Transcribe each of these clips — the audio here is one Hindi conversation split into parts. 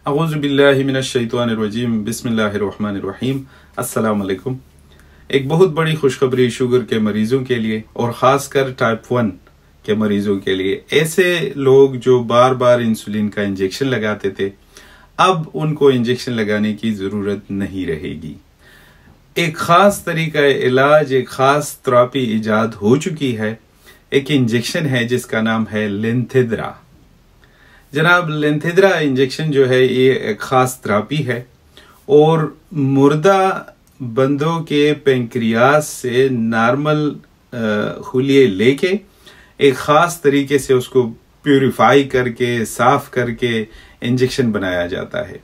अऊज़ु बिल्लाहि मिनश्शैतानिर्रजीम बिस्मिल्लाहिर्रहमानिर्रहीम। अस्सलाम वालेकुम। एक बहुत बड़ी खुशखबरी शुगर के मरीजों के लिए और ख़ासकर टाइप 1 के मरीजों के लिए। ऐसे लोग जो बार बार इंसुलिन का इंजेक्शन लगाते थे, अब उनको इंजेक्शन लगाने की ज़रूरत नहीं रहेगी। एक ख़ास तरीका इलाज, एक ख़ास थेरेपी ईजाद हो चुकी है। एक इंजेक्शन है जिसका नाम है लिंथिद्रा। जनाब, लिंथिद्रा इंजेक्शन जो है ये एक ख़ास थेरेपी है और मुर्दा बंदों के पेंक्रियास से नॉर्मल खुलिये लेके एक ख़ास तरीके से उसको प्यूरिफाई करके, साफ करके इंजेक्शन बनाया जाता है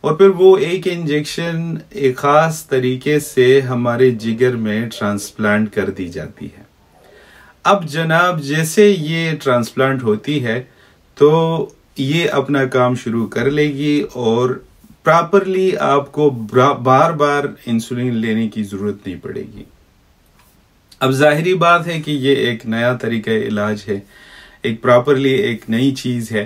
और फिर वो एक इंजेक्शन एक ख़ास तरीके से हमारे जिगर में ट्रांसप्लांट कर दी जाती है। अब जनाब, जैसे ये ट्रांसप्लांट होती है तो ये अपना काम शुरू कर लेगी और प्रॉपरली आपको बार बार इंसुलिन लेने की जरूरत नहीं पड़ेगी। अब जाहिरी बात है कि ये एक नया तरीका इलाज है, एक प्रॉपरली एक नई चीज है।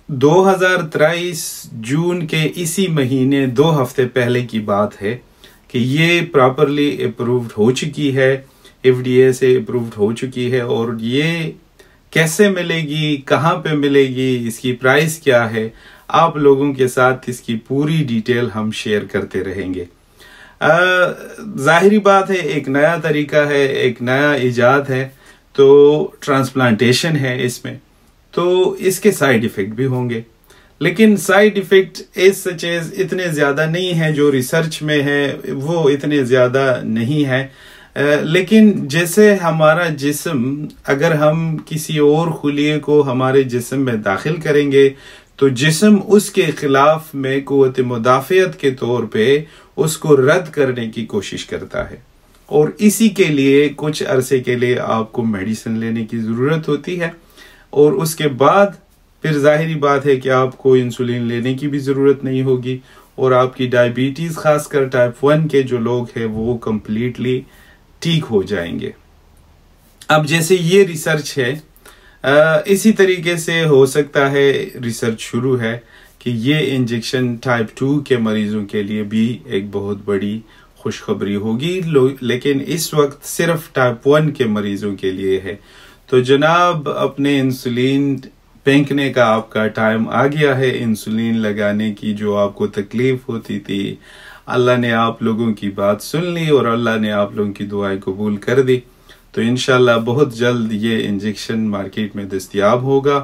2023 जून के इसी महीने 2 हफ्ते पहले की बात है कि ये प्रॉपरली अप्रूव्ड हो चुकी है, FDA से अप्रूव्ड हो चुकी है। और ये कैसे मिलेगी, कहाँ पे मिलेगी, इसकी प्राइस क्या है, आप लोगों के साथ इसकी पूरी डिटेल हम शेयर करते रहेंगे। जाहिरी बात है, एक नया तरीका है, एक नया इजाद है, तो ट्रांसप्लांटेशन है इसमें, तो इसके साइड इफेक्ट भी होंगे, लेकिन साइड इफेक्ट इस सचेज इतने ज्यादा नहीं है। जो रिसर्च में है वो इतने ज्यादा नहीं है, लेकिन जैसे हमारा जिस्म, अगर हम किसी और खुलिये को हमारे जिस्म में दाखिल करेंगे तो जिस्म उसके खिलाफ में कुव्वत मुदाफ़ियत के तौर पे उसको रद्द करने की कोशिश करता है और इसी के लिए कुछ अरसे के लिए आपको मेडिसिन लेने की ज़रूरत होती है और उसके बाद फिर जाहिरी बात है कि आपको इंसुलिन लेने की भी ज़रूरत नहीं होगी और आपकी डायबिटीज़, खासकर टाइप 1 के जो लोग हैं वो कम्प्लीटली ठीक हो जाएंगे। अब जैसे ये रिसर्च है, इसी तरीके से हो सकता है रिसर्च शुरू है कि ये इंजेक्शन टाइप 2 के मरीजों के लिए भी एक बहुत बड़ी खुशखबरी होगी, लेकिन इस वक्त सिर्फ टाइप 1 के मरीजों के लिए है। तो जनाब, अपने इंसुलिन फेंकने का आपका टाइम आ गया है। इंसुलिन लगाने की जो आपको तकलीफ होती थी, अल्लाह ने आप लोगों की बात सुन ली और अल्लाह ने आप लोगों की दुआएं कबूल कर दी। तो इंशाल्लाह बहुत जल्द ये इंजेक्शन मार्केट में दस्तयाब होगा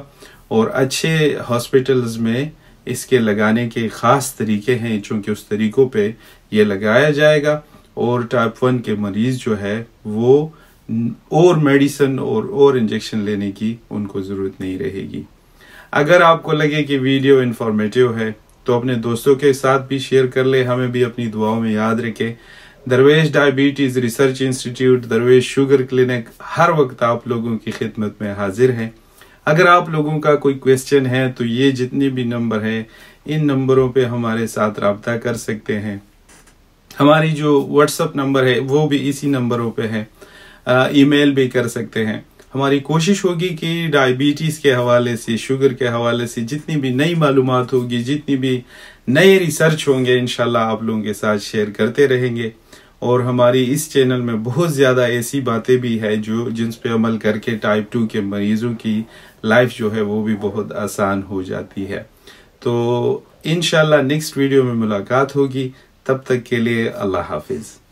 और अच्छे हॉस्पिटल्स में इसके लगाने के ख़ास तरीके हैं, चूँकि उस तरीक़ों पे ये लगाया जाएगा और टाइप 1 के मरीज़ जो है वो और मेडिसिन और इंजेक्शन लेने की उनको ज़रूरत नहीं रहेगी। अगर आपको लगे कि वीडियो इन्फॉर्मेटिव है तो अपने दोस्तों के साथ भी शेयर कर ले, हमें भी अपनी दुआओं में याद रखें। दरवेश डायबिटीज़ रिसर्च इंस्टीट्यूट, दरवेश शुगर क्लिनिक हर वक्त आप लोगों की खिदमत में हाजिर है। अगर आप लोगों का कोई क्वेश्चन है तो ये जितने भी नंबर हैं, इन नंबरों पे हमारे साथ रब्ता कर सकते हैं। हमारी जो व्हाट्सएप नंबर है वो भी इसी नंबरों पे है, ईमेल भी कर सकते हैं। हमारी कोशिश होगी कि डायबिटीज़ के हवाले से, शुगर के हवाले से जितनी भी नई मालूमात होगी, जितनी भी नए रिसर्च होंगे, इंशाल्लाह आप लोगों के साथ शेयर करते रहेंगे। और हमारी इस चैनल में बहुत ज़्यादा ऐसी बातें भी है जिस पे अमल करके टाइप 2 के मरीजों की लाइफ जो है वो भी बहुत आसान हो जाती है। तो इंशाल्लाह नेक्स्ट वीडियो में मुलाकात होगी, तब तक के लिए अल्लाह हाफिज़।